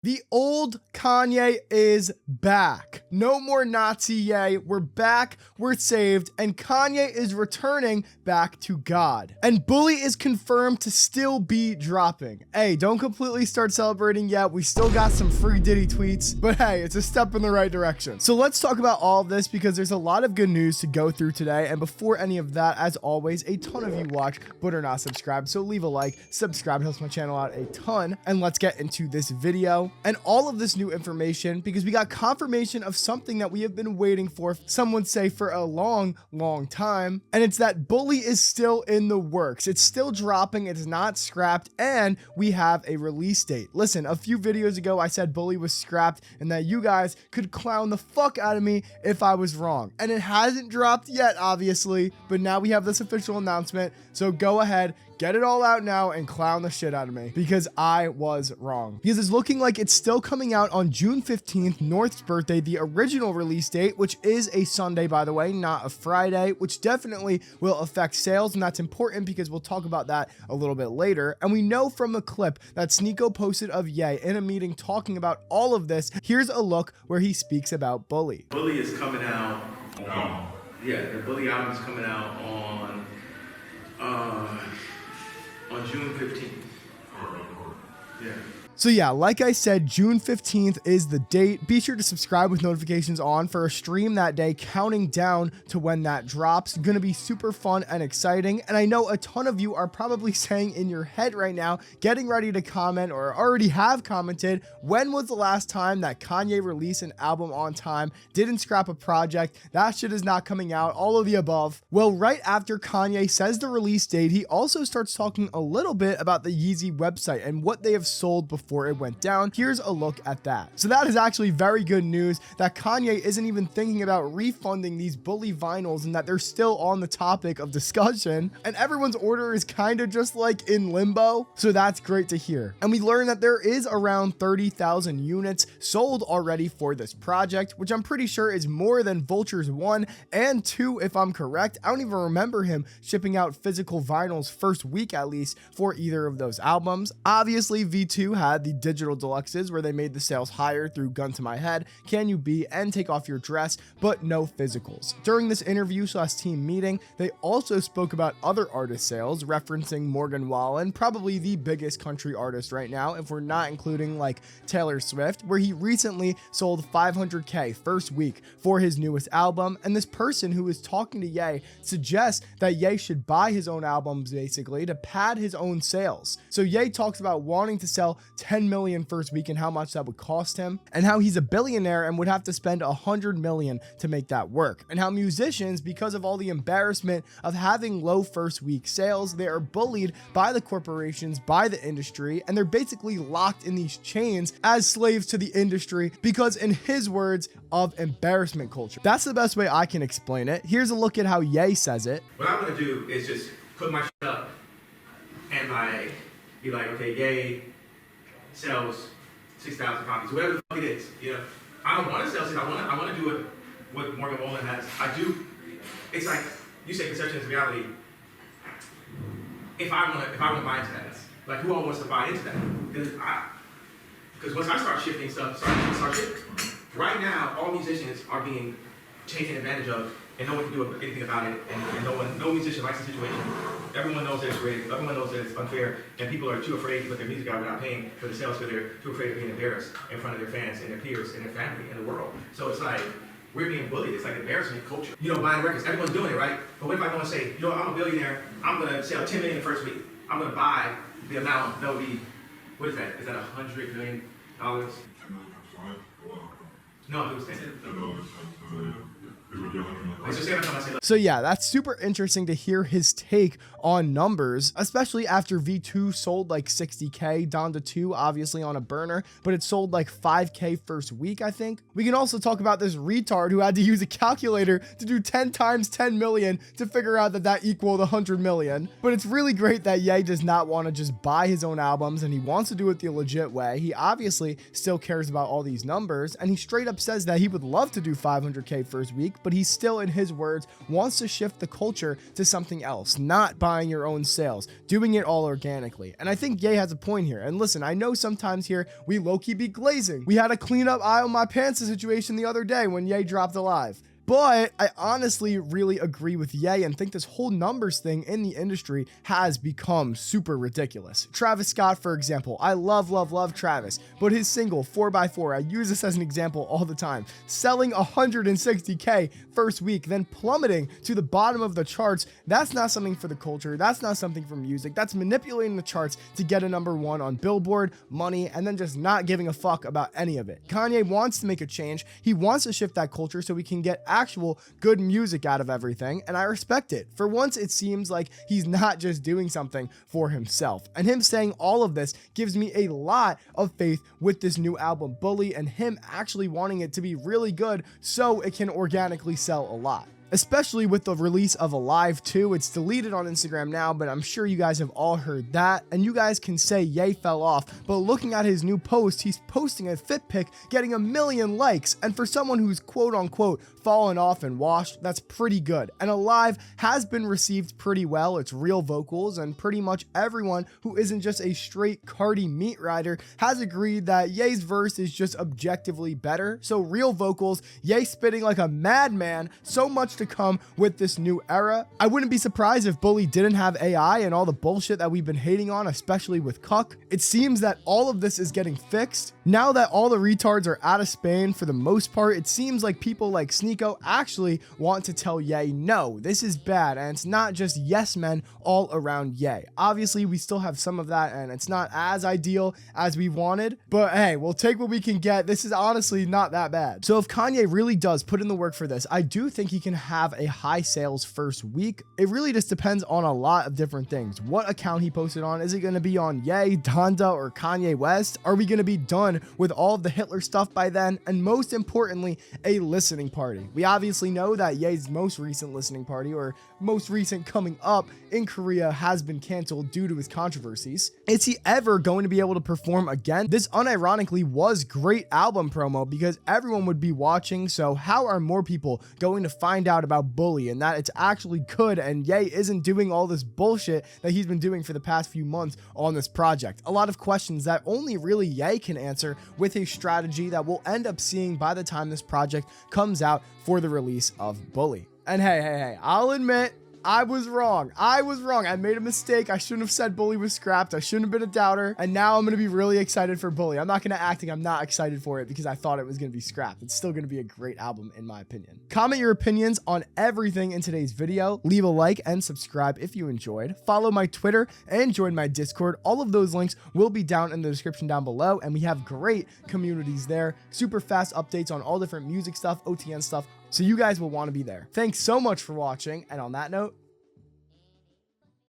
The old Kanye is back. No more Nazi Ye. We're back, we're saved, and Kanye is returning back to God. And Bully is confirmed to still be dropping. Hey, don't completely start celebrating yet. We still got some free Diddy tweets, but hey, it's a step in the right direction. So let's talk about all of this because there's a lot of good news to go through today. And before any of that, as always, a ton of you watch but are not subscribed. So leave a like, subscribe, helps my channel out a ton. And let's get into this video. And all of this new information because we got confirmation of something that we have been waiting for, some would say for a long time, and it's that Bully is still in the works. It's still dropping, it's not scrapped, and we have a release date. Listen, a few videos ago I said Bully was scrapped and that you guys could clown the fuck out of me if I was wrong, and it hasn't dropped yet obviously, but now we have this official announcement, so go ahead, get it all out now and clown the shit out of me because I was wrong. Because it's looking like it's still coming out on June 15th, North's birthday, the original release date, which is a Sunday, by the way, not a Friday, which definitely will affect sales. And that's important because we'll talk about that a little bit later. And we know from the clip that Sneeko posted of Ye in a meeting talking about all of this. Here's a look where he speaks about Bully. Bully is coming out on, the Bully album is coming out on June 15th. Yeah. So yeah, like I said, June 15th is the date. Be sure to subscribe with notifications on for a stream that day, counting down to when that drops. Gonna be super fun and exciting. And I know a ton of you are probably saying in your head right now, getting ready to comment or already have commented, when was the last time that Kanye released an album on time, didn't scrap a project, that shit is not coming out, all of the above. Well, right after Kanye says the release date, he also starts talking a little bit about the Yeezy website and what they have sold before it went down. Here's a look at that. So that is actually very good news that Kanye isn't even thinking about refunding these Bully vinyls and that they're still on the topic of discussion, and everyone's order is kind of just like in limbo. So that's great to hear. And we learned that there is around 30,000 units sold already for this project, which I'm pretty sure is more than Vulture's 1 and 2 if I'm correct. I don't even remember him shipping out physical vinyls first week at least for either of those albums. Obviously V2 had the digital deluxes where they made the sales higher through Gun to My Head, Can You Be, and Take Off Your Dress, but no physicals. During this interview / team meeting, they also spoke about other artist sales, referencing Morgan Wallen, probably the biggest country artist right now, if we're not including like Taylor Swift, where he recently sold 500K first week for his newest album. And this person who is talking to Ye suggests that Ye should buy his own albums basically to pad his own sales. So Ye talks about wanting to sell 10 million first week and how much that would cost him, and how he's a billionaire and would have to spend 100 million to make that work, and how musicians, because of all the embarrassment of having low first week sales, they are bullied by the corporations, by the industry, and they're basically locked in these chains as slaves to the industry because, in his words, of embarrassment culture. That's the best way I can explain it. Here's a look at how Ye says it. What I'm gonna do is just put my shit up and like be like, okay, Ye sells 6,000 copies, whatever the fuck it is. You know, I don't want to sell 6. I want to do what Morgan Wallen has. I do. It's like you say, perception is reality. If I want to buy into that, like who all wants to buy into that? Because once I start shifting stuff, start shifting. Right now, all musicians are being taken advantage of, and no one can do anything about it. And no musician likes the situation. Everyone knows that it's rigged. Everyone knows that it's unfair, and people are too afraid to put their music out without paying for the sales because they're too afraid of being embarrassed in front of their fans and their peers and their family and the world. So it's like we're being bullied. It's like embarrassment culture. You know, buying records. Everyone's doing it, right? But what if I go and say, you know, I'm a billionaire. I'm gonna sell 10 million the first week. I'm gonna buy the amount that would be. What is that? Is that $100 million? No, it was 10. So yeah, that's super interesting to hear his take on numbers, especially after V2 sold like 60K, Donda 2 obviously on a burner, but it sold like 5K first week, I think. We can also talk about this retard who had to use a calculator to do 10 times 10 million to figure out that equaled 100 million. But it's really great that Ye does not want to just buy his own albums and he wants to do it the legit way. He obviously still cares about all these numbers, and he straight up says that he would love to do 500K first week but he still, in his words, wants to shift the culture to something else, not buying your own sales, doing it all organically. And I think Ye has a point here. And listen, I know sometimes here we low-key be glazing. We had a clean up aisle my pants situation the other day when Ye dropped Alive. But I honestly really agree with Ye and think this whole numbers thing in the industry has become super ridiculous. Travis Scott, for example, I love Travis, but his single 4x4, I use this as an example all the time, selling 160K first week, then plummeting to the bottom of the charts. That's not something for the culture. That's not something for music. That's manipulating the charts to get a #1 on Billboard, money, and then just not giving a fuck about any of it. Kanye wants to make a change. He wants to shift that culture so we can get actual good music out of everything, and I respect it. For once, it seems like he's not just doing something for himself, and him saying all of this gives me a lot of faith with this new album Bully, and him actually wanting it to be really good so it can organically sell a lot. Especially with the release of Alive 2. It's deleted on Instagram now, but I'm sure you guys have all heard that. And you guys can say Ye fell off, but looking at his new post, he's posting a fit pic getting 1 million likes. And for someone who's quote unquote fallen off and washed, that's pretty good. And Alive has been received pretty well. It's real vocals, and pretty much everyone who isn't just a straight Cardi meat rider has agreed that Ye's verse is just objectively better. So real vocals, Ye spitting like a madman, so much to come with this new era. I wouldn't be surprised if Bully didn't have AI and all the bullshit that we've been hating on, especially with Cuck. It seems that all of this is getting fixed. Now that all the retards are out of Spain for the most part, it seems like people like Sneeko actually want to tell Ye, no, this is bad, and it's not just yes men all around Ye. Obviously, we still have some of that, and it's not as ideal as we wanted, but hey, we'll take what we can get. This is honestly not that bad. So if Kanye really does put in the work for this, I do think he can have a high sales first week. It really just depends on a lot of different things. What account he posted on? Is it going to be on Ye, Donda, or Kanye West? Are we going to be done with all of the Hitler stuff by then? And most importantly, a listening party. We obviously know that Ye's most recent listening party, or most recent coming up in Korea, has been canceled due to his controversies. Is he ever going to be able to perform again? This unironically was great album promo because everyone would be watching, so how are more people going to find out about Bully and that it's actually good and Ye isn't doing all this bullshit that he's been doing for the past few months on this project? A lot of questions that only really Ye can answer with a strategy that we'll end up seeing by the time this project comes out for the release of Bully. And hey, I'll admit, I was wrong. I made a mistake. I shouldn't have said Bully was scrapped. I shouldn't have been a doubter. And now I'm going to be really excited for Bully. I'm not going to act like I'm not excited for it because I thought it was going to be scrapped. It's still going to be a great album in my opinion. Comment your opinions on everything in today's video. Leave a like and subscribe if you enjoyed. Follow my Twitter and join my Discord. All of those links will be down in the description down below. And we have great communities there. Super fast updates on all different music stuff, OTN stuff. So you guys will want to be there. Thanks so much for watching. And on that note,